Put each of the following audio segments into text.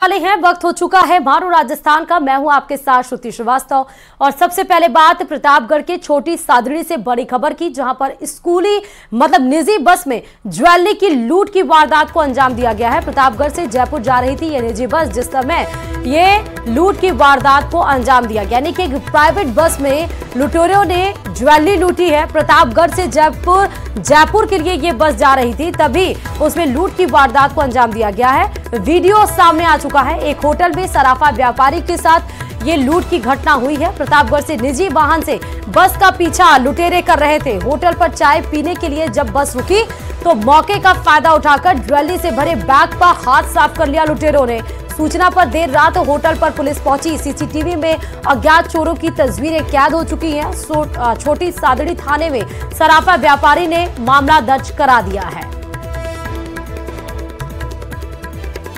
वाले हैं, वक्त हो चुका है मारू राजस्थान का। मैं हूं आपके साथ श्रुति श्रीवास्तव और सबसे पहले बात प्रतापगढ़ के छोटी सादड़ी से बड़ी खबर की, जहां पर स्कूली मतलब निजी बस में ज्वेलरी की लूट की वारदात को अंजाम दिया गया है। प्रतापगढ़ से जयपुर जा रही थी ये निजी बस, जिस समय ये लूट की वारदात को अंजाम दिया गया, यानी कि एक प्राइवेट बस में लुटेरों ने ज्वेलरी लूटी है। प्रतापगढ़ से जयपुर के लिए ये बस जा रही थी, तभी उसमें लूट की वारदात को अंजाम दिया गया है। वीडियो सामने आ चुका है। एक होटल में सराफा व्यापारी के साथ ये लूट की घटना हुई है। प्रतापगढ़ से निजी वाहन से बस का पीछा लुटेरे कर रहे थे। होटल पर चाय पीने के लिए जब बस रुकी तो मौके का फायदा उठाकर ज्वेलरी से भरे बैग पर हाथ साफ कर लिया लुटेरों ने। सूचना पर देर रात होटल पर पुलिस पहुंची। सीसीटीवी में अज्ञात चोरों की तस्वीरें कैद हो चुकी हैं। छोटी सादड़ी थाने में सराफा व्यापारी ने मामला दर्ज करा दिया है।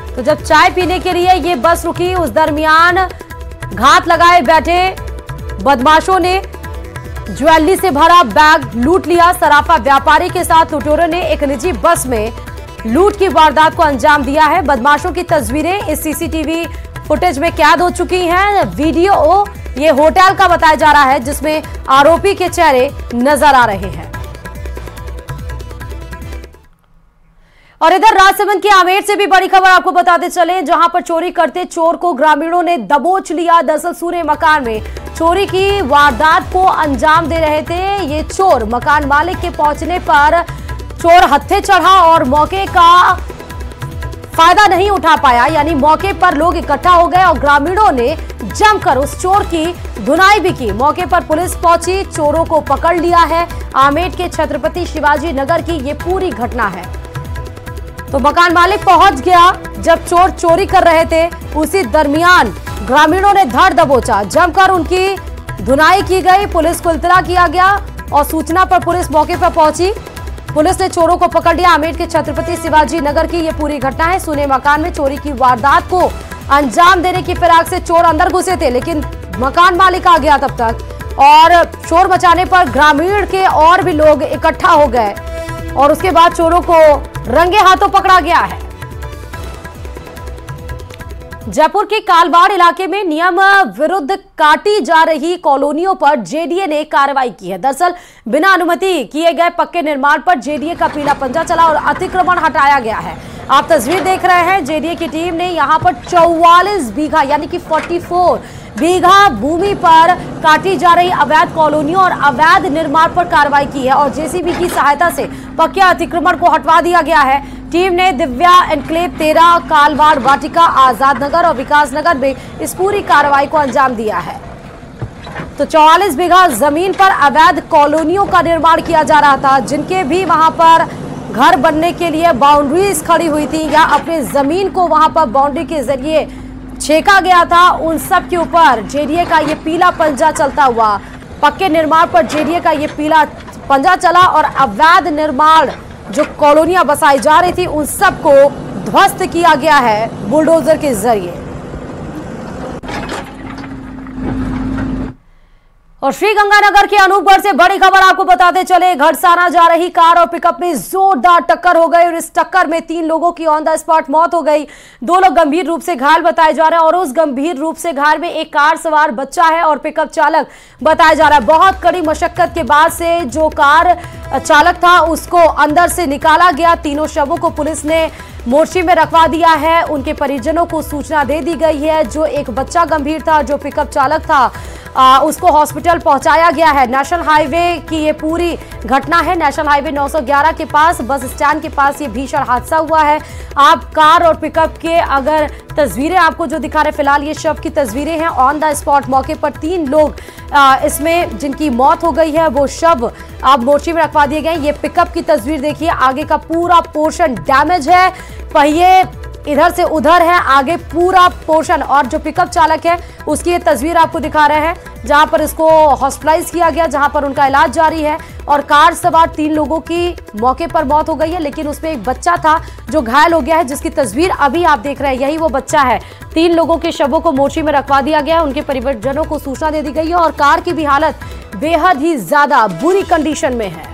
तो जब चाय पीने के लिए ये बस रुकी, उस दरमियान घात लगाए बैठे बदमाशों ने ज्वेलरी से भरा बैग लूट लिया। सराफा व्यापारी के साथ लुटेरों ने एक निजी बस में लूट की वारदात को अंजाम दिया है। बदमाशों की तस्वीरें इस सीसीटीवी फुटेज में कैद हो चुकी हैं। वीडियो ये होटल का बताया जा रहा है, जिसमें आरोपी के चेहरे नजर आ रहे हैं। और इधर राजसमंद की आमेर से भी बड़ी खबर आपको बताते चले, जहां पर चोरी करते चोर को ग्रामीणों ने दबोच लिया। दरअसल सूरे मकान में चोरी की वारदात को अंजाम दे रहे थे ये चोर। मकान मालिक के पहुंचने पर चोर हत्थे चढ़ा और मौके का फायदा नहीं उठा पाया, यानी मौके पर लोग इकट्ठा हो गए और ग्रामीणों ने जमकर उस चोर की धुनाई भी की। मौके पर पुलिस पहुंची, चोरों को पकड़ लिया है। आमेर के छत्रपति शिवाजी नगर की ये पूरी घटना है। तो मकान मालिक पहुंच गया जब चोर चोरी कर रहे थे, उसी दरमियान ग्रामीणों ने धर दबोचा, जमकर उनकी धुनाई की गई। पुलिस को इत्तला किया गया और सूचना पर पुलिस मौके पर पहुंची। पुलिस ने चोरों को पकड़ लिया। आमेर के छत्रपति शिवाजी नगर की ये पूरी घटना है। सूने मकान में चोरी की वारदात को अंजाम देने की फिराक से चोर अंदर घुसे थे, लेकिन मकान मालिक आ गया तब तक, और शोर मचाने पर ग्रामीण के और भी लोग इकट्ठा हो गए और उसके बाद चोरों को रंगे हाथों पकड़ा गया है। जयपुर के कालवाड़ इलाके में नियम विरुद्ध काटी जा रही कॉलोनियों पर जेडीए ने कार्रवाई की है। दरअसल बिना अनुमति किए गए पक्के निर्माण पर जेडीए का पीला पंजा चला और अतिक्रमण हटाया गया है। आप तस्वीर देख रहे हैं। जेडीए की टीम ने यहां पर 44 बीघा यानी कि 44 बीघा भूमि पर काटी जा रही अवैध कॉलोनियों और अवैध निर्माण पर कार्रवाई की है और जेसीबी की सहायता से पक्के अतिक्रमण को हटवा दिया गया है। टीम ने दिव्या एनक्लेव 13, कालवाड़ वाटिका, आजाद नगर और विकास नगर में इस पूरी कार्रवाई को अंजाम दिया है। तो 44 बीघा जमीन पर अवैध कॉलोनियों का निर्माण किया जा रहा था, जिनके भी वहां पर घर बनने के लिए बाउंड्रीज खड़ी हुई थी या अपनी जमीन को वहां पर बाउंड्री के जरिए छेका गया था, उन सब के ऊपर जेडीए का ये पीला पंजा चलता हुआ। पक्के निर्माण पर जेडीए का ये पीला पंजा चला और अवैध निर्माण जो कॉलोनियां बसाई जा रही थी उन सबको ध्वस्त किया गया है बुलडोजर के जरिए। और श्रीगंगानगर के अनूपगढ़ से बड़ी खबर आपको बताते चले, घड़साना जा रही कार और पिकअप में जोरदार टक्कर हो गई और इस टक्कर में 3 लोगों की ऑन द स्पॉट मौत हो गई। 2 लोग गंभीर रूप से घायल बताए जा रहे हैं और उस गंभीर रूप से घायल में एक कार सवार बच्चा है और पिकअप चालक बताया जा रहा है। बहुत कड़ी मशक्कत के बाद से जो कार चालक था उसको अंदर से निकाला गया। तीनों शवों को पुलिस ने मोर्ची में रखवा दिया है। उनके परिजनों को सूचना दे दी गई है। जो एक बच्चा गंभीर था, जो पिकअप चालक था, उसको हॉस्पिटल पहुंचाया गया है। नेशनल हाईवे की ये पूरी घटना है। नेशनल हाईवे 911 के पास बस स्टैंड के पास ये भीषण हादसा हुआ है। आप कार और पिकअप के अगर तस्वीरें आपको जो दिखा रहे, फिलहाल ये शव की तस्वीरें हैं। ऑन द स्पॉट मौके पर 3 लोग इसमें जिनकी मौत हो गई है, वो शव अब मोर्ची में रखवा दिए गए। ये पिकअप की तस्वीर देखिए, आगे का पूरा पोर्शन डैमेज है, पहिए इधर से उधर है, आगे पूरा पोर्शन, और जो पिकअप चालक है उसकी ये तस्वीर आपको दिखा रहे हैं, जहां पर इसको हॉस्पिटलाइज किया गया, जहां पर उनका इलाज जारी है। और कार सवार 3 लोगों की मौके पर मौत हो गई है, लेकिन उसमें एक बच्चा था जो घायल हो गया है, जिसकी तस्वीर अभी आप देख रहे हैं, यही वो बच्चा है। 3 लोगों के शवों को मोर्ची में रखवा दिया गया है। उनके परिवारजनों को सूचना दे दी गई है और कार की भी हालत बेहद ही ज्यादा बुरी कंडीशन में है।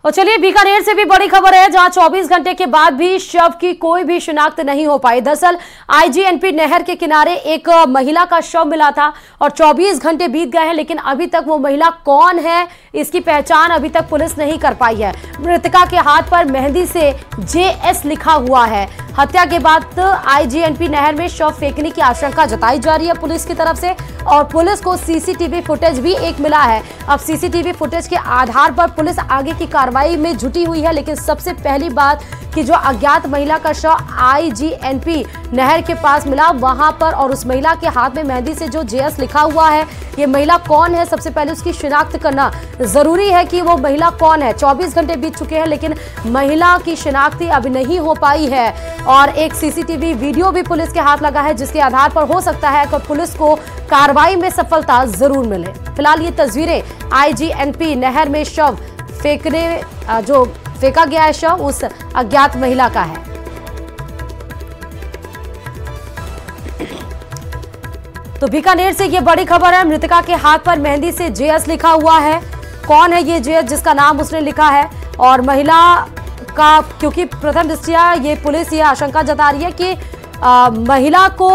और चलिए बीकानेर से भी बड़ी खबर है, जहां 24 घंटे के बाद भी शव की कोई भी शिनाख्त नहीं हो पाई। दरअसल आईजीएनपी नहर के किनारे एक महिला का शव मिला था और 24 घंटे बीत गए हैं, लेकिन अभी तक वो महिला कौन है इसकी पहचान अभी तक पुलिस नहीं कर पाई है। मृतका के हाथ पर मेहंदी से JS लिखा हुआ है। हत्या के बाद आईजीएनपी नहर में शव फेंकने की आशंका जताई जा रही है पुलिस की तरफ से, और पुलिस को सीसीटीवी फुटेज भी एक मिला है। अब सीसीटीवी फुटेज के आधार पर पुलिस आगे की कार्रवाई में जुटी हुई है। लेकिन सबसे पहली बात कि जो अज्ञात महिला का शव आईजीएनपी नहर के पास मिला वहां पर, और उस महिला के हाथ में मेहंदी से जो JS लिखा हुआ है, ये महिला कौन है, सबसे पहले उसकी शिनाख्त करना जरूरी है कि वो महिला कौन है। 24 घंटे बीत चुके हैं लेकिन महिला की शिनाख्ती अभी नहीं हो पाई है, और एक सीसीटीवी वीडियो भी पुलिस के हाथ लगा है, जिसके आधार पर हो सकता है कि पुलिस को कार्रवाई में सफलता जरूर मिले। फिलहाल ये तस्वीरें आईजीएनपी नहर में शव जो फेंका गया है शव उस अज्ञात महिला का है। तो बीकानेर से ये बड़ी खबर है, मृतका के हाथ पर मेहंदी से JS लिखा हुआ है। कौन है ये JS जिसका नाम उसने लिखा है, और महिला का, क्योंकि प्रथम दृष्टया ये पुलिस ये आशंका जता रही है कि महिला को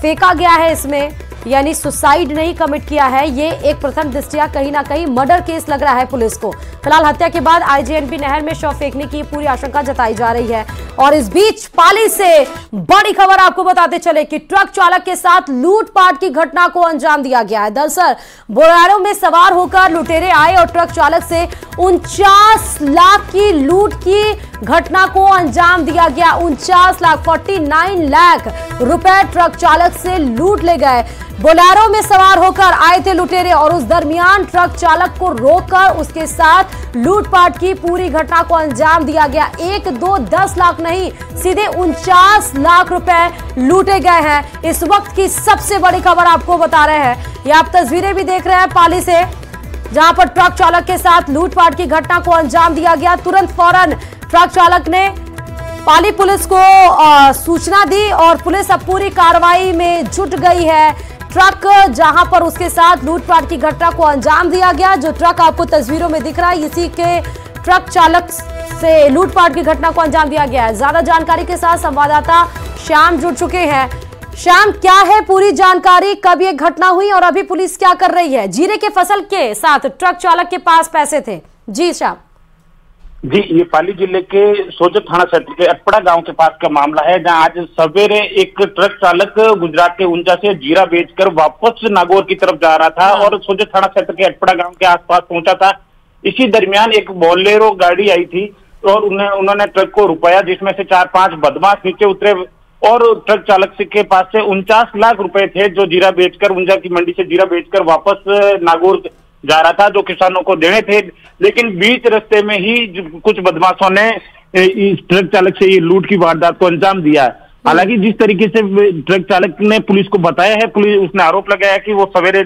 फेंका गया है इसमें, यानी सुसाइड नहीं कमिट किया है। ये एक प्रथम दृष्टया कहीं ना कहीं मर्डर केस लग रहा है पुलिस को। फिलहाल हत्या के बाद आईजीएनपी नहर में शव फेंकने की पूरी आशंका जताई जा रही है। और इस बीच पाली से बड़ी खबर आपको बताते चले कि ट्रक चालक के साथ लूटपाट की घटना को अंजाम दिया गया है। दरअसल बोलेरो में सवार होकर लुटेरे आए और ट्रक चालक से 49 लाख की लूट की घटना को अंजाम दिया गया। 49 लाख रुपए ट्रक चालक से लूट ले गए। बोलेरो में सवार होकर आए थे लुटेरे और उस दरमियान ट्रक चालक को रोककर उसके साथ लूटपाट की पूरी घटना को अंजाम दिया गया। 1, 2, 10 लाख नहीं, सीधे 49 लाख रुपए लूटे गए हैं। इस वक्त की सबसे बड़ी खबर आपको बता रहे हैं, ये आप तस्वीरें भी देख रहे हैं पाली से, जहां पर ट्रक चालक के साथ लूटपाट की घटना को अंजाम दिया गया। तुरंत फौरन ट्रक चालक ने पाली पुलिस को सूचना दी और पुलिस अब पूरी कार्रवाई में जुट गई है। ट्रक जहां पर उसके साथ लूटपाट की घटना को अंजाम दिया गया, जो ट्रक आपको तस्वीरों में दिख रहा है, इसी के ट्रक चालक से लूटपाट की घटना को अंजाम दिया गया है। ज्यादा जानकारी के साथ संवाददाता श्याम जुड़ चुके हैं। श्याम, क्या है पूरी जानकारी, कब ये घटना हुई और अभी पुलिस क्या कर रही है? जीरे के फसल के साथ ट्रक चालक के पास पैसे थे। जी श्याम। जी, ये पाली जिले के सोजत थाना क्षेत्र के अटपड़ा गांव के पास का मामला है, जहां आज सवेरे एक ट्रक चालक गुजरात के ऊंचा से जीरा बेचकर वापस नागौर की तरफ जा रहा था और सोजत थाना क्षेत्र के अटपड़ा गांव के आसपास पहुंचा था। इसी दरमियान एक बोलेरो गाड़ी आई थी और उन्होंने ट्रक को रुपया, जिसमें से 4-5 बदमाश नीचे उतरे और ट्रक चालक के पास से 49 लाख रुपए थे, जो जीरा बेचकर ऊंचा की मंडी से जीरा बेचकर वापस नागौर जा रहा था, जो किसानों को देने थे। लेकिन बीच रास्ते में ही कुछ बदमाशों ने इस ट्रक चालक से ये लूट की वारदात को अंजाम दिया। हालांकि जिस तरीके से ट्रक चालक ने पुलिस को बताया है, पुलिस उसने आरोप लगाया कि वो सवेरे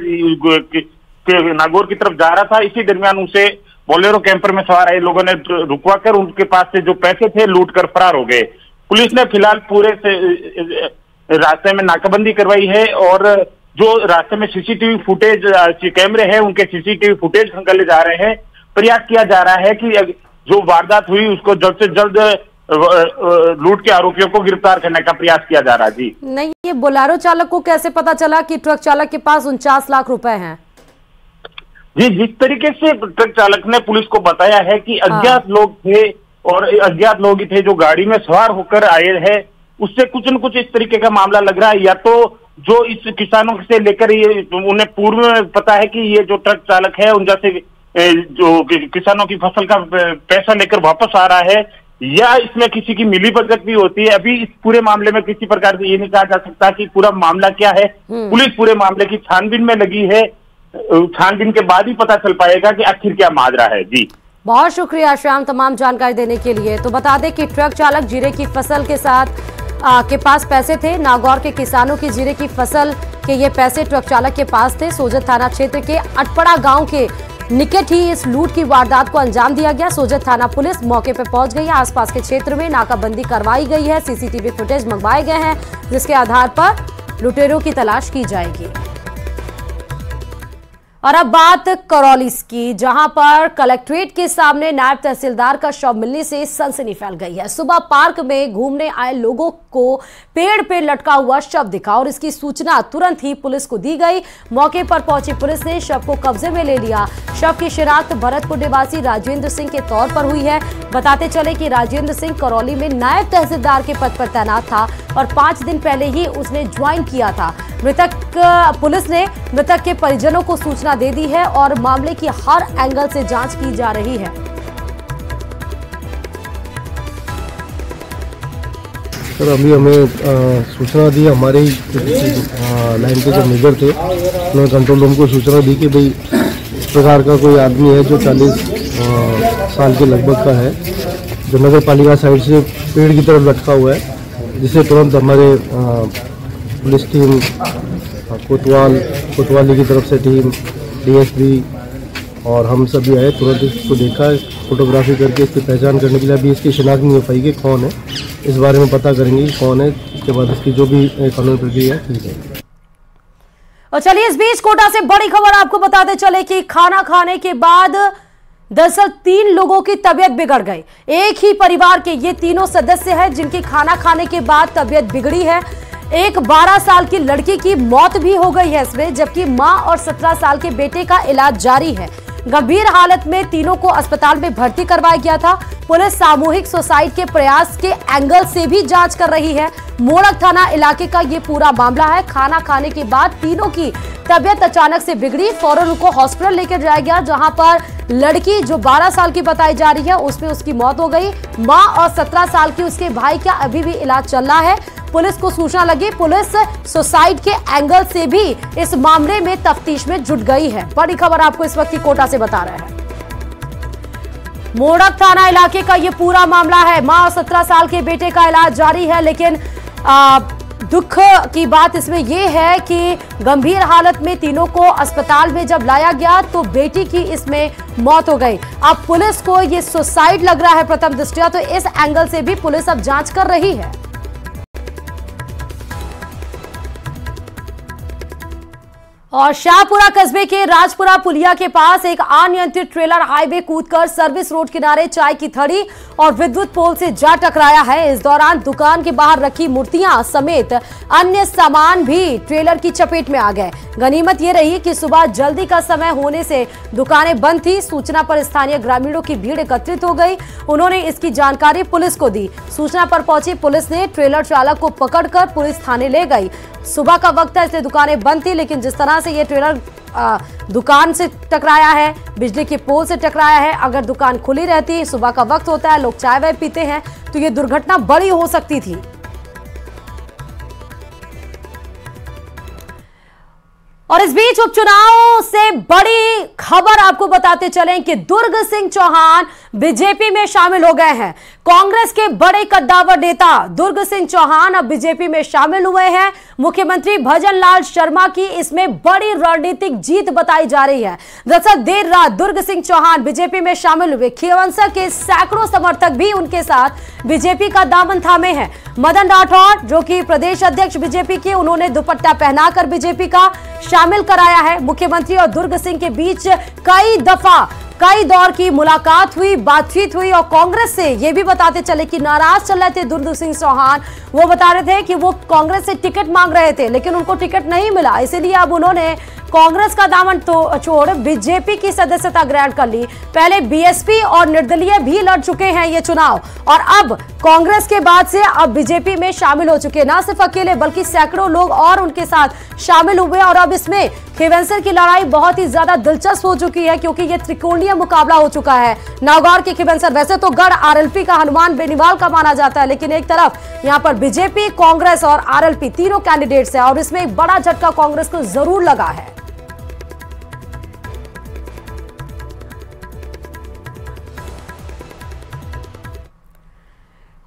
नागौर की तरफ जा रहा था। इसी दरमियान उसे बोलेरो कैंपर में सवार आए लोगों ने रुकवाकर उनके पास से जो पैसे थे लूट कर फरार हो गए। पुलिस ने फिलहाल पूरे रास्ते में नाकाबंदी करवाई है और जो रास्ते में सीसीटीवी फुटेज कैमरे हैं उनके सीसीटीवी फुटेज निकाले जा रहे हैं। प्रयास किया जा रहा है कि जो वारदात हुई उसको जल्द से जल्द लूट के आरोपियों को गिरफ्तार करने का प्रयास किया जा रहा है। जी नहीं, ये बोलेरो चालक को कैसे पता चला कि ट्रक चालक के पास 49 लाख रुपए हैं? जी, जिस तरीके से ट्रक चालक ने पुलिस को बताया है कि अज्ञात लोग थे और अज्ञात लोग ही थे जो गाड़ी में सवार होकर आए हैं, उससे कुछ न कुछ इस तरीके का मामला लग रहा है। या तो जो इस किसानों से लेकर ये उन्हें पूर्व में पता है कि ये जो ट्रक चालक है उनका से जो किसानों की फसल का पैसा लेकर वापस आ रहा है, या इसमें किसी की मिलीभगत भी होती है। अभी इस पूरे मामले में किसी प्रकार से ये नहीं कहा जा सकता कि पूरा मामला क्या है। पुलिस पूरे मामले की छानबीन में लगी है, छानबीन के बाद ही पता चल पाएगा कि आखिर क्या माजरा है। जी, बहुत शुक्रिया श्याम तमाम जानकारी देने के लिए। तो बता दें कि ट्रक चालक जीरे की फसल के साथ के पास पैसे थे। नागौर के किसानों की जीरे की फसल के ये पैसे ट्रक चालक के पास थे। सोजत थाना क्षेत्र के अटपड़ा गांव के निकट ही इस लूट की वारदात को अंजाम दिया गया। सोजत थाना पुलिस मौके पर पहुंच गई है। आसपास के क्षेत्र में नाकाबंदी करवाई गई है, सीसीटीवी फुटेज मंगवाए गए हैं, जिसके आधार पर लुटेरों की तलाश की जाएगी। और अब बात करौली की, जहां पर कलेक्ट्रेट के सामने नायब तहसीलदार का शव मिलने से सनसनी फैल गई है। सुबह पार्क में घूमने आए लोगों को पेड़ पे लटका हुआ शव दिखा और इसकी सूचना तुरंत ही पुलिस को दी गई। मौके पर पहुंची पुलिस ने शव को कब्जे में ले लिया। शव की शिनाख्त भरतपुर निवासी राजेंद्र सिंह के तौर पर हुई है। बताते चले कि राजेंद्र सिंह करौली में नायब तहसीलदार के पद पर तैनात था और 5 दिन पहले ही उसने ज्वाइन किया था। पुलिस ने मृतक के परिजनों को सूचना दे दी है और मामले की हर एंगल से जांच की जा रही है। सर, अभी हमें सूचना दी, हमारे लाइन के जो मेजर थे उन्होंने कंट्रोल रूम को सूचना दी कि भाई इस प्रकार का कोई आदमी है जो 40 साल के लगभग का है, जो नगर पालिका साइड से पेड़ की तरफ लटका हुआ है, जिसे तुरंत हमारे पुलिस टीम कोतवाली की तरफ से टीम डीएसपी और हम सभी आए। तुरंत इसको देखा, फोटोग्राफी करके इसकी पहचान करने के लिए अभी इसकी शिनाख्त नहीं हो पाई कि कौन है, इस बारे में पता करेंगे कि कौन है। इसके बाद इसकी जो भी कानूनी प्रक्रिया ठीक है। और चलिए, इस बीच कोटा से बड़ी खबर आपको बताते चले कि खाना खाने के बाद दरअसल 3 लोगों की तबीयत बिगड़ गई। एक ही परिवार के ये तीनों सदस्य हैं जिनकी खाना खाने के बाद तबीयत बिगड़ी है। एक 12 साल की लड़की की मौत भी हो गई है इसमें, जबकि मां और 17 साल के बेटे का इलाज जारी है। गंभीर हालत में तीनों को अस्पताल में भर्ती करवाया गया था। पुलिस सामूहिक सुसाइड के प्रयास के एंगल से भी जांच कर रही है। मोड़क थाना इलाके का ये पूरा मामला है। खाना खाने के बाद तीनों की तबीयत अचानक से बिगड़ी। फौरन उनको हॉस्पिटल लेकर जाया गया, जहां पर लड़की जो 12 साल की बताई जा रही है उसमें उसकी मौत हो गई। मां और 17 साल की उसके भाई का अभी भी इलाज चल रहा है। पुलिस को सूचना लगी, पुलिस सुसाइड के एंगल से भी इस मामले में तफ्तीश में जुट गई है। बड़ी खबर आपको इस वक्त की कोटा से बता रहे हैं। मोड़क थाना इलाके का यह पूरा मामला है। मां और 17 साल के बेटे का इलाज जारी है, लेकिन दुख की बात इसमें यह है कि गंभीर हालत में तीनों को अस्पताल में जब लाया गया तो बेटी की इसमें मौत हो गई। अब पुलिस को यह सुसाइड लग रहा है प्रथम दृष्टया, तो इस एंगल से भी पुलिस अब जांच कर रही है। और शाहपुरा कस्बे के राजपुरा पुलिया के पास एक अनियंत्रित ट्रेलर हाईवे कूदकर सर्विस रोड किनारे चाय की थड़ी और विद्युत पोल से जा टकराया है। इस दौरान दुकान के बाहर रखी मूर्तियां समेत अन्य सामान भी ट्रेलर की चपेट में आ गए। गनीमत ये रही कि सुबह जल्दी का समय होने से दुकानें बंद थी। सूचना पर स्थानीय ग्रामीणों की भीड़ एकत्रित हो गई। उन्होंने इसकी जानकारी पुलिस को दी। सूचना पर पहुंची पुलिस ने ट्रेलर चालक को पकड़कर पुलिस थाने ले गई। सुबह का वक्त है इसलिए दुकानें बंद थी, लेकिन जिस तरह से ये ट्रेलर दुकान से टकराया है, बिजली के पोल से टकराया है, अगर दुकान खुली रहती, सुबह का वक्त होता है, लोग चाय वाय पीते हैं, तो ये दुर्घटना बड़ी हो सकती थी। और इस बीच उपचुनाव से बड़ी खबर आपको बताते चलें कि दुर्ग सिंह चौहान बीजेपी में शामिल हो गए हैं। कांग्रेस के बड़े कद्दावर नेता दुर्ग सिंह चौहान अब बीजेपी में शामिल हुए हैं। मुख्यमंत्री भजन लाल शर्मा की इसमें बड़ी रणनीतिक जीत बताई जा रही है। दरअसल देर रात दुर्ग सिंह चौहान बीजेपी में शामिल हुए। खींवसर के सैकड़ों समर्थक भी उनके साथ बीजेपी का दामन थामे हैं। मदन राठौर जो कि प्रदेश अध्यक्ष बीजेपी के, उन्होंने दुपट्टा पहनाकर बीजेपी का शामिल कराया है। मुख्यमंत्री और दुर्ग सिंह के बीच कई दौर की मुलाकात हुई, बातचीत हुई और कांग्रेस से ये भी बताते चले कि नाराज चल रहे थे दुर्ग सिंह चौहान। वो बता रहे थे कि वो कांग्रेस से टिकट मांग रहे थे, लेकिन उनको टिकट नहीं मिला, इसीलिए अब उन्होंने कांग्रेस का दामन तो छोड़ बीजेपी की सदस्यता ग्रहण कर ली। पहले बीएसपी और निर्दलीय भी लड़ चुके हैं ये चुनाव और अब कांग्रेस के बाद से अब बीजेपी में शामिल हो चुके। ना सिर्फ अकेले बल्कि सैकड़ों लोग और उनके साथ शामिल हुए और अब इसमें खींवसर की लड़ाई बहुत ही ज्यादा दिलचस्प हो चुकी है, क्योंकि ये त्रिकोणीय मुकाबला हो चुका है। नागौर के खींवसर वैसे तो गढ़ आरएलपी का हनुमान बेनीवाल का माना जाता है, लेकिन एक तरफ यहाँ पर बीजेपी, कांग्रेस और आरएलपी तीनों कैंडिडेट्स हैं और इसमें एक बड़ा झटका कांग्रेस को जरूर लगा है।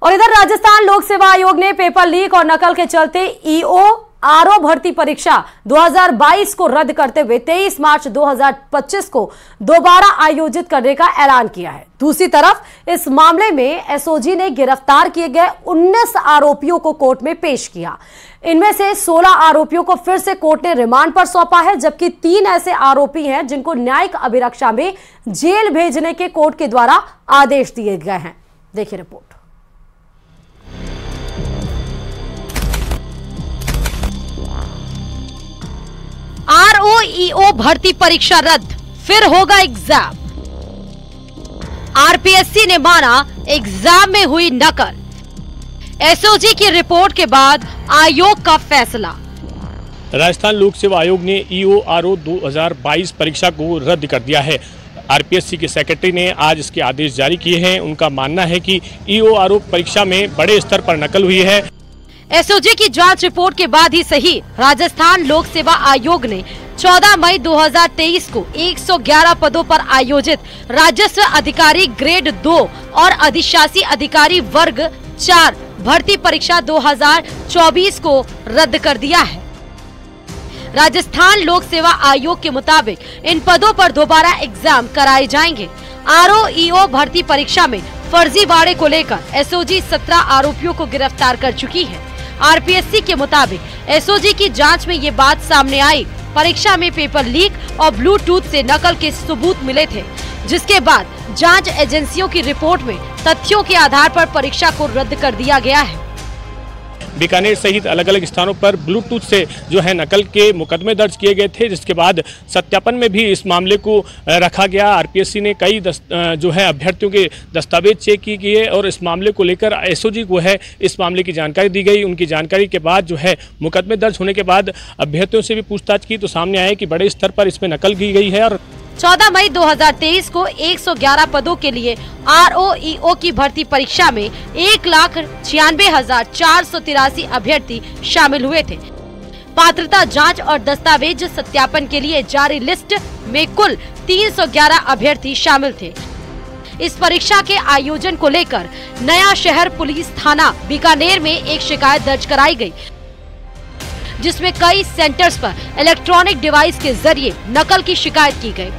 और इधर राजस्थान लोक सेवा आयोग ने पेपर लीक और नकल के चलते ईओ आरओ भर्ती परीक्षा 2022 को रद्द करते हुए 23 मार्च 2025 को दोबारा आयोजित करने का ऐलान किया है। दूसरी तरफ इस मामले में एसओजी ने गिरफ्तार किए गए 19 आरोपियों को कोर्ट में पेश किया। इनमें से 16 आरोपियों को फिर से कोर्ट ने रिमांड पर सौंपा है, जबकि 3 ऐसे आरोपी हैं जिनको न्यायिक अभिरक्षा में जेल भेजने के कोर्ट के द्वारा आदेश दिए गए हैं। देखिए रिपोर्ट। आरओईओ भर्ती परीक्षा रद्द, फिर होगा एग्जाम। आरपीएससी ने माना एग्जाम में हुई नकल। एसओजी की रिपोर्ट के बाद आयोग का फैसला। राजस्थान लोक सेवा आयोग ने ईओआरओ 2022 परीक्षा को रद्द कर दिया है। आरपीएससी के सेक्रेटरी ने आज इसके आदेश जारी किए हैं। उनका मानना है कि ईओआरओ परीक्षा में बड़े स्तर पर नकल हुई है। एसओजी की जांच रिपोर्ट के बाद ही सही राजस्थान लोक सेवा आयोग ने 14 मई 2023 को 111 पदों पर आयोजित राजस्व अधिकारी ग्रेड 2 और अधिशासी अधिकारी वर्ग 4 भर्ती परीक्षा 2024 को रद्द कर दिया है। राजस्थान लोक सेवा आयोग के मुताबिक इन पदों पर दोबारा एग्जाम कराए जाएंगे। आरओईओ भर्ती परीक्षा में फर्जीवाड़े को लेकर एसओजी 17 आरोपियों को गिरफ्तार कर चुकी है। आरपीएससी के मुताबिक एसओजी की जांच में ये बात सामने आई। परीक्षा में पेपर लीक और ब्लूटूथ से नकल के सबूत मिले थे, जिसके बाद जांच एजेंसियों की रिपोर्ट में तथ्यों के आधार पर परीक्षा को रद्द कर दिया गया है। बीकानेर सहित अलग अलग स्थानों पर ब्लूटूथ से जो है नकल के मुकदमे दर्ज किए गए थे, जिसके बाद सत्यापन में भी इस मामले को रखा गया। आरपीएससी ने कई जो है अभ्यर्थियों के दस्तावेज चेक किए और इस मामले को लेकर एसओजी को है इस मामले की जानकारी दी गई। उनकी जानकारी के बाद जो है मुकदमे दर्ज होने के बाद अभ्यर्थियों से भी पूछताछ की तो सामने आया कि बड़े स्तर पर इसमें नकल की गई है। और 14 मई 2023 को 111 पदों के लिए आरओईओ की भर्ती परीक्षा में 1,96,483 अभ्यर्थी शामिल हुए थे। पात्रता जांच और दस्तावेज सत्यापन के लिए जारी लिस्ट में कुल 311 अभ्यर्थी शामिल थे। इस परीक्षा के आयोजन को लेकर नया शहर पुलिस थाना बीकानेर में एक शिकायत दर्ज कराई गई, जिसमें कई सेंटर्स पर इलेक्ट्रॉनिक डिवाइस के जरिए नकल की शिकायत की गई,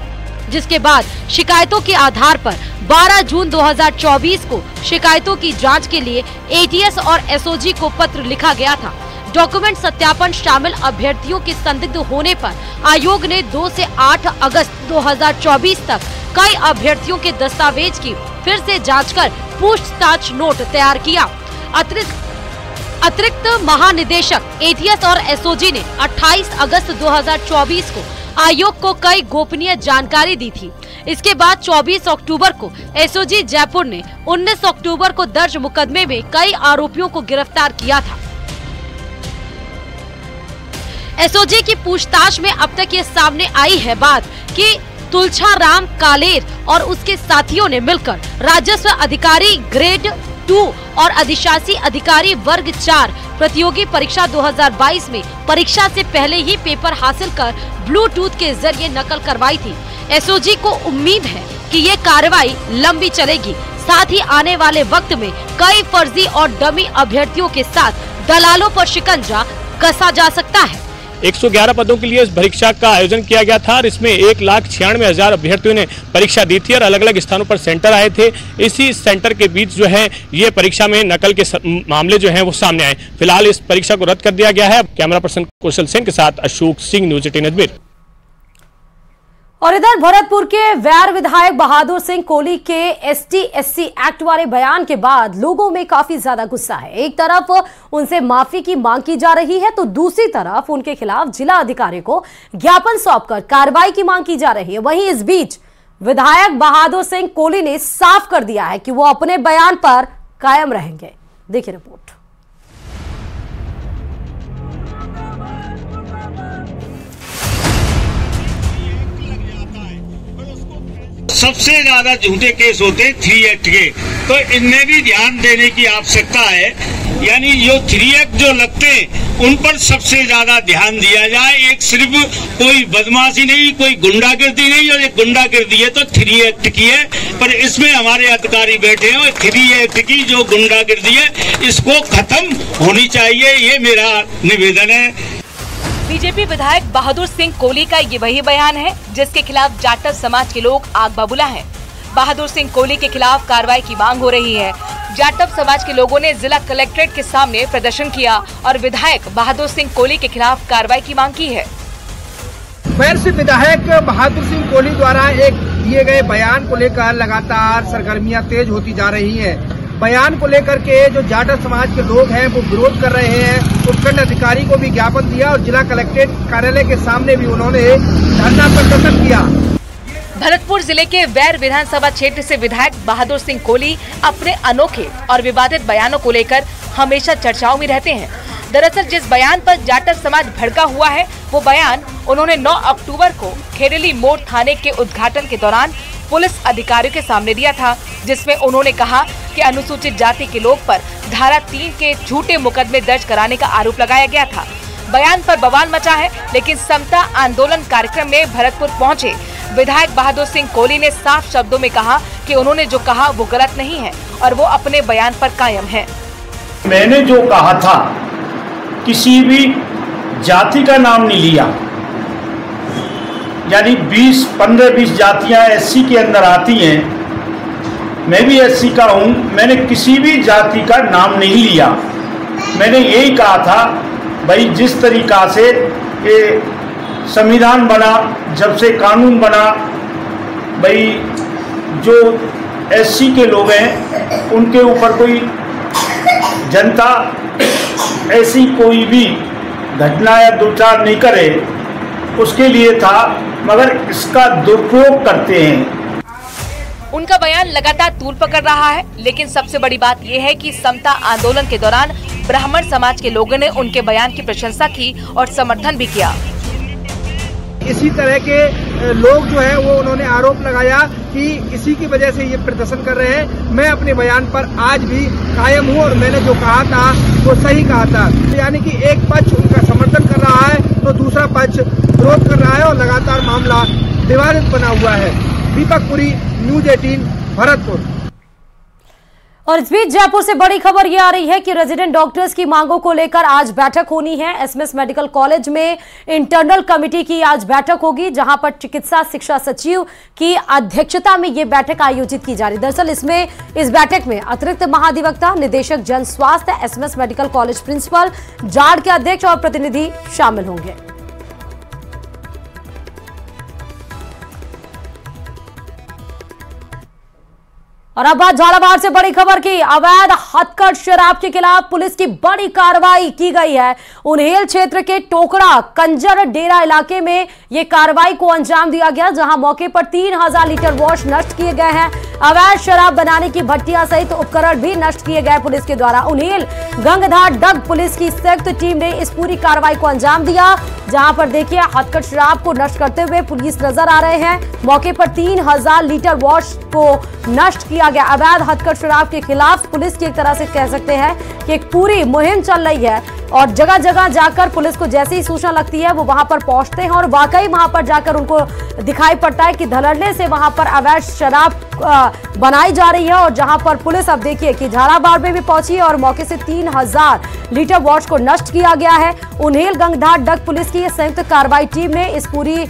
जिसके बाद शिकायतों के आधार पर 12 जून 2024 को शिकायतों की जांच के लिए एटीएस और एसओजी को पत्र लिखा गया था। डॉक्यूमेंट सत्यापन शामिल अभ्यर्थियों के संदिग्ध होने पर आयोग ने 2 से 8 अगस्त 2024 तक कई अभ्यर्थियों के दस्तावेज की फिर से जाँच कर पूछताछ नोट तैयार किया। अतिरिक्त महानिदेशक एटीएस और एसओजी ने 28 अगस्त 2024 को आयोग को कई गोपनीय जानकारी दी थी। इसके बाद 24 अक्टूबर को एसओजी जयपुर ने 19 अक्टूबर को दर्ज मुकदमे में कई आरोपियों को गिरफ्तार किया था। एसओजी की पूछताछ में अब तक ये सामने आई है बात कि तुलछाराम कालेर और उसके साथियों ने मिलकर राजस्व अधिकारी ग्रेड 2 और अधिशासी अधिकारी वर्ग 4 प्रतियोगी परीक्षा 2022 में परीक्षा से पहले ही पेपर हासिल कर ब्लूटूथ के जरिए नकल करवाई थी। एसओजी को उम्मीद है कि ये कार्रवाई लंबी चलेगी। साथ ही आने वाले वक्त में कई फर्जी और डमी अभ्यर्थियों के साथ दलालों पर शिकंजा कसा जा सकता है। 111 पदों के लिए इस परीक्षा का आयोजन किया गया था और इसमें 1,96,000 अभ्यर्थियों ने परीक्षा दी थी और अलग अलग स्थानों पर सेंटर आए थे। इसी सेंटर के बीच जो है ये परीक्षा में नकल के मामले जो हैं वो सामने आए। फिलहाल इस परीक्षा को रद्द कर दिया गया है। कैमरा पर्सन कौशल सेन के साथ अशोक सिंह, न्यूज़ 18 अजमेर। और इधर भरतपुर के वैर विधायक बहादुर सिंह कोहली के ST/SC एक्ट वाले बयान के बाद लोगों में काफी ज्यादा गुस्सा है। एक तरफ उनसे माफी की मांग की जा रही है तो दूसरी तरफ उनके खिलाफ जिला अधिकारी को ज्ञापन सौंपकर कार्रवाई की मांग की जा रही है। वहीं इस बीच विधायक बहादुर सिंह कोहली ने साफ कर दिया है कि वो अपने बयान पर कायम रहेंगे। देखिए रिपोर्ट। सबसे ज्यादा झूठे केस होते हैं 3 एक्ट के, तो इनमें भी ध्यान देने की आवश्यकता है। यानी जो 3 एक्ट जो लगते हैं उन पर सबसे ज्यादा ध्यान दिया जाए। एक सिर्फ कोई बदमाशी नहीं, कोई गुंडागिर्दी नहीं, और एक गुंडागिर्दी है तो 3 एक्ट की है, पर इसमें हमारे अधिकारी बैठे हैं और 3 एक्ट की जो गुंडागिर्दी है इसको खत्म होनी चाहिए, ये मेरा निवेदन है। बीजेपी विधायक बहादुर सिंह कोहली का ये वही बयान है जिसके खिलाफ जाटव समाज के लोग आग बबूला हैं। बहादुर सिंह कोहली के खिलाफ कार्रवाई की मांग हो रही है। जाटव समाज के लोगों ने जिला कलेक्ट्रेट के सामने प्रदर्शन किया और विधायक बहादुर सिंह कोहली के खिलाफ कार्रवाई की मांग की है। वैसे विधायक बहादुर सिंह कोहली द्वारा एक दिए गए बयान को लेकर लगातार सरगर्मियां तेज होती जा रही हैं। बयान को लेकर के जो जाटव समाज के लोग हैं वो विरोध कर रहे हैं। उपखंड अधिकारी को भी ज्ञापन दिया और जिला कलेक्ट्रेट कार्यालय के सामने भी उन्होंने धरना प्रदर्शन किया। भरतपुर जिले के वैर विधानसभा क्षेत्र से विधायक बहादुर सिंह कोहली अपने अनोखे और विवादित बयानों को लेकर हमेशा चर्चाओं में रहते हैं। दरअसल जिस बयान पर जाटव समाज भड़का हुआ है वो बयान उन्होंने 9 अक्टूबर को खेरेली मोड़ थाने के उद्घाटन के दौरान पुलिस अधिकारियों के सामने दिया था, जिसमें उन्होंने कहा कि अनुसूचित जाति के लोग पर धारा 3 के झूठे मुकदमे दर्ज कराने का आरोप लगाया गया था। बयान पर बवाल मचा है, लेकिन समता आंदोलन कार्यक्रम में भरतपुर पहुंचे विधायक बहादुर सिंह कोहली ने साफ शब्दों में कहा कि उन्होंने जो कहा वो गलत नहीं है और वो अपने बयान पर कायम है। मैंने जो कहा था किसी भी जाति का नाम नहीं लिया, यानी 15-20 जातियां एससी के अंदर आती हैं, मैं भी एससी का हूं। मैंने किसी भी जाति का नाम नहीं लिया। मैंने यही कहा था भाई जिस तरीका से ये संविधान बना, जब से कानून बना, भाई जो एससी के लोग हैं उनके ऊपर कोई जनता ऐसी कोई भी घटना या दुर्चार नहीं करे, उसके लिए था, मगर इसका दुरुपयोग करते हैं। उनका बयान लगातार तूल पकड़ रहा है, लेकिन सबसे बड़ी बात यह है कि समता आंदोलन के दौरान ब्राह्मण समाज के लोगों ने उनके बयान की प्रशंसा की और समर्थन भी किया। इसी तरह के लोग जो है वो उन्होंने आरोप लगाया कि इसी की वजह से ये प्रदर्शन कर रहे हैं। मैं अपने बयान पर आज भी कायम हूँ और मैंने जो कहा था वो सही कहा था। यानी कि एक पक्ष उनका समर्थन कर रहा है तो दूसरा पक्ष विरोध कर रहा है और लगातार मामला विवादित बना हुआ है। दीपक पुरी, न्यूज़ 18, भरतपुर। और इस बीच जयपुर से बड़ी खबर ये आ रही है कि रेजिडेंट डॉक्टर्स की मांगों को लेकर आज बैठक होनी है। एसएमएस मेडिकल कॉलेज में इंटरनल कमेटी की आज बैठक होगी, जहां पर चिकित्सा शिक्षा सचिव की अध्यक्षता में ये बैठक आयोजित की जा रही है। दरअसल इस बैठक में अतिरिक्त महाधिवक्ता, निदेशक जन स्वास्थ्य, एसएमएस मेडिकल कॉलेज प्रिंसिपल, जाड के अध्यक्ष और प्रतिनिधि शामिल होंगे। और अब बात झालावाड़ से बड़ी खबर की। अवैध हथकढ़ शराब के खिलाफ पुलिस की बड़ी कार्रवाई की गई है। उन्हेल क्षेत्र के टोकड़ा कंजर डेरा इलाके में यह कार्रवाई को अंजाम दिया गया, जहां मौके पर 3000 लीटर वॉश नष्ट किए गए हैं। अवैध शराब बनाने की भट्टियां सहित उपकरण भी नष्ट किए गए पुलिस के द्वारा। उन्हेल गंगधार डग पुलिस की संयुक्त टीम ने इस पूरी कार्रवाई को अंजाम दिया, जहां पर देखिए हथकढ़ शराब को नष्ट करते हुए पुलिस नजर आ रहे हैं। मौके पर 3000 लीटर वॉश को नष्ट किया गया। अवैध हथकढ़ शराब के खिलाफ पुलिस की एक तरह से कह सकते हैं कि एक पूरी मुहिम चल रही है और जगह जगह जाकर पुलिस को जैसे ही सूचना लगती है वो वहां पर पहुंचते हैं और वाकई वहां पर जाकर उनको दिखाई पड़ता है कि धड़ल्ले से वहां पर अवैध शराब बनाई जा रही है। और जहां पर पुलिस अब देखिए कि झालावाड़ में भी पहुंची है और मौके से 3000 लीटर वॉश को नष्ट किया गया है। उन्हेल गंगधार डग पुलिस की संयुक्त कार्रवाई टीम ने इस पूरी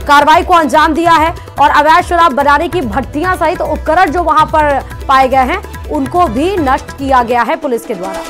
कार्रवाई को अंजाम दिया है और अवैध शराब बनाने की भट्टियां सहित उपकरण जो वहां पर पाए गए हैं उनको भी नष्ट किया गया है पुलिस के द्वारा।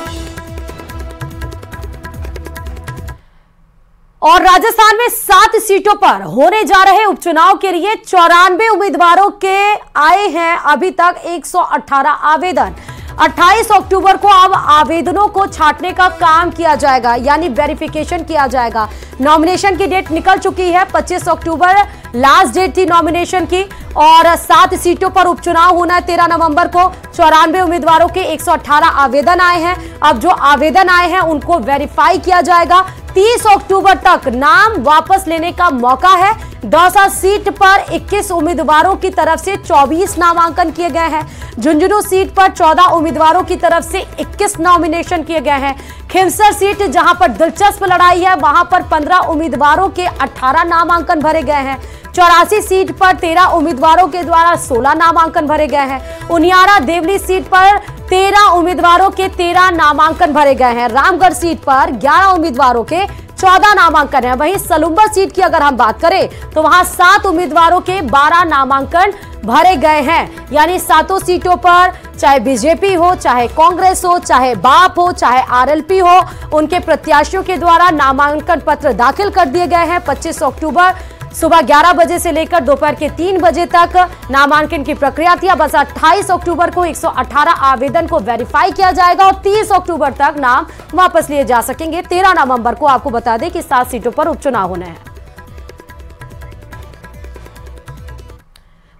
और राजस्थान में 7 सीटों पर होने जा रहे उपचुनाव के लिए 94 उम्मीदवारों के आए हैं अभी तक 118 आवेदन। 28 अक्टूबर को अब आवेदनों को छांटने का काम किया जाएगा, यानी वेरिफिकेशन किया जाएगा। नॉमिनेशन की डेट निकल चुकी है, 25 अक्टूबर लास्ट डेट थी नॉमिनेशन की और 7 सीटों पर उपचुनाव होना है 13 नवंबर को। 94 उम्मीदवारों के 118 आवेदन आए हैं। अब जो आवेदन आए हैं उनको वेरीफाई किया जाएगा। 30 अक्टूबर तक नाम वापस लेने का मौका है। दौसा सीट पर 21 उम्मीदवारों की तरफ से 24 नामांकन किए गए हैं। झुंझुनू सीट पर 14 उम्मीदवारों की तरफ से 21 नॉमिनेशन किए गए हैं। खिमसर सीट जहां पर दिलचस्प लड़ाई है वहां पर 15 उम्मीदवारों के 18 नामांकन भरे गए हैं। 84 सीट पर 13 उम्मीदवारों के द्वारा 16 नामांकन भरे गए हैं। उनियारा देवली सीट पर 13 उम्मीदवारों के 13 नामांकन भरे गए हैं। रामगढ़ सीट पर 11 उम्मीदवारों के 14 नामांकन है। वहीं सलुम्बर सीट की अगर हम बात करें तो वहां 7 उम्मीदवारों के 12 नामांकन भरे गए हैं। यानी 7 सीटों पर चाहे बीजेपी हो, चाहे कांग्रेस हो, चाहे बाप हो, चाहे आरएलपी हो, उनके प्रत्याशियों के द्वारा नामांकन पत्र दाखिल कर दिए गए हैं। 25 अक्टूबर सुबह 11 बजे से लेकर दोपहर के 3 बजे तक नामांकन की प्रक्रिया थी। बस 28 अक्टूबर को 118 आवेदन को वेरीफाई किया जाएगा और 30 अक्टूबर तक नाम वापस लिए जा सकेंगे। 13 नवंबर को आपको बता दें कि 7 सीटों पर उपचुनाव होने हैं।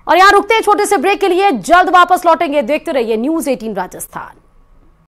और यहां रुकते हैं छोटे से ब्रेक के लिए, जल्द वापस लौटेंगे। देखते रहिए न्यूज़ 18 राजस्थान।